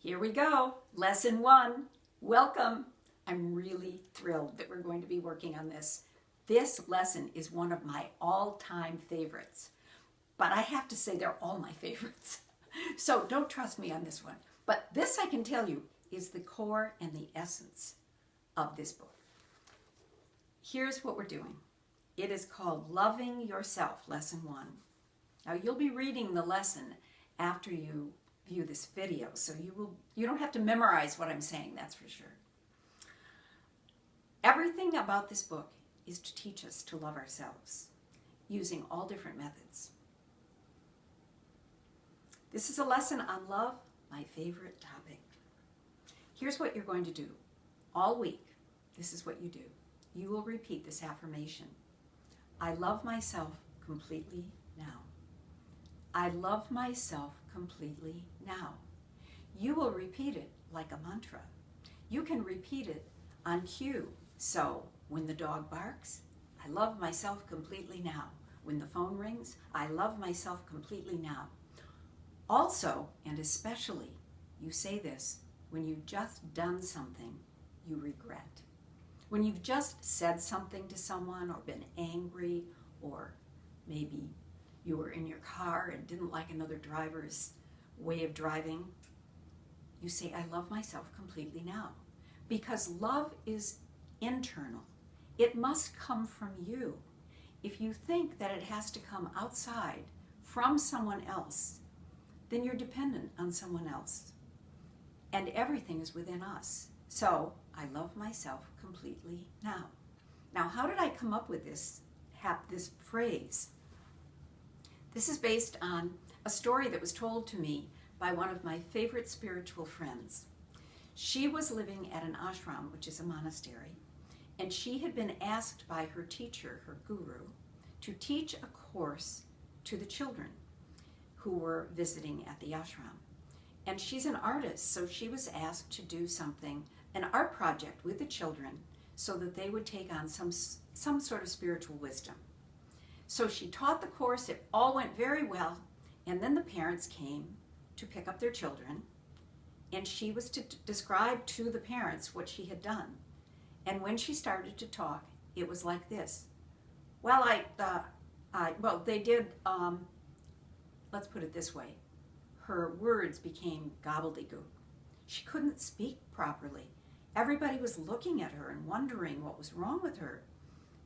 Here we go, lesson 1. Welcome. I'm really thrilled that we're going to be working on this. This lesson is one of my all-time favorites, but I have to say they're all my favorites. So don't trust me on this one. But this I can tell you is the core and the essence of this book. Here's what we're doing. It is called Loving Yourself, lesson 1. Now you'll be reading the lesson after you view this video, so you don't have to memorize what I'm saying, that's for sure. Everything about this book is to teach us to love ourselves using all different methods. This is a lesson on love, my favorite topic. Here's what you're going to do. All week, this is what you do. You will repeat this affirmation. I love myself completely now. I love myself completely now. You will repeat it like a mantra. You can repeat it on cue. So when the dog barks, I love myself completely now. When the phone rings, I love myself completely now. Also, and especially, you say this when you've just done something you regret. When you've just said something to someone or been angry, or maybe you were in your car and didn't like another driver's way of driving, you say, I love myself completely now. Because love is internal. It must come from you. If you think that it has to come outside from someone else, then you're dependent on someone else. And everything is within us. So, I love myself completely now. Now, how did I come up with this phrase? This is based on a story that was told to me by one of my favorite spiritual friends. She was living at an ashram, which is a monastery, and she had been asked by her teacher, her guru, to teach a course to the children who were visiting at the ashram. And she's an artist, so she was asked to do something, an art project with the children, so that they would take on some sort of spiritual wisdom. So she taught the course, it all went very well, and then the parents came to pick up their children, and she was to describe to the parents what she had done. And when she started to talk, it was like this. Well, they did, let's put it this way. Her words became gobbledygook. She couldn't speak properly. Everybody was looking at her and wondering what was wrong with her.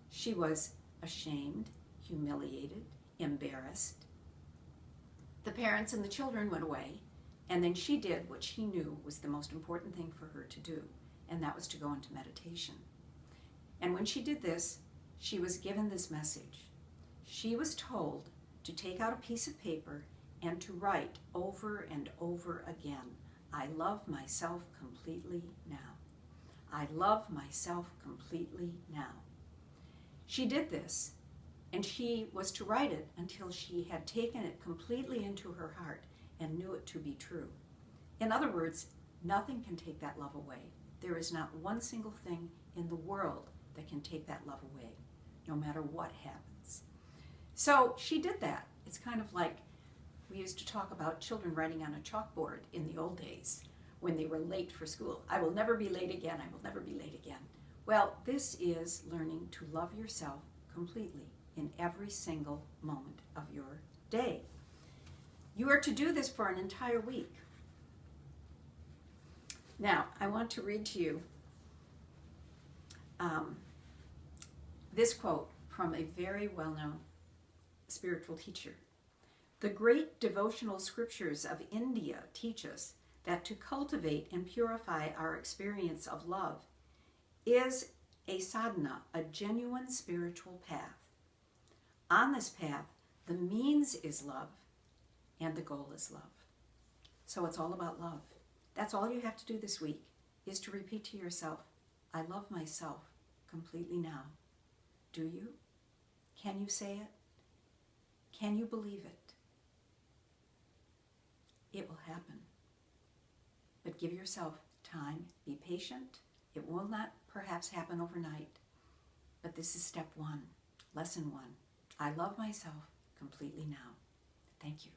She was ashamed, humiliated, embarrassed. The parents and the children went away, and then she did what she knew was the most important thing for her to do, and that was to go into meditation. And when she did this, she was given this message. She was told to take out a piece of paper and to write over and over again, I love myself completely now. I love myself completely now. She did this, and she was to write it until she had taken it completely into her heart and knew it to be true. In other words, nothing can take that love away. There is not one single thing in the world that can take that love away, no matter what happens. So she did that. It's kind of like we used to talk about children writing on a chalkboard in the old days when they were late for school. I will never be late again. I will never be late again. Well, this is learning to love yourself completely in every single moment of your day. You are to do this for an entire week. Now, I want to read to you this quote from a very well-known spiritual teacher. The great devotional scriptures of India teach us that to cultivate and purify our experience of love is a sadhana, a genuine spiritual path. On this path, the means is love and the goal is love. So it's all about love. That's all you have to do this week, is to repeat to yourself, I love myself completely now. Do you? Can you say it? Can you believe it? It will happen. But give yourself time, be patient. It will not perhaps happen overnight, but this is step 1, lesson 1. I love myself completely now. Thank you.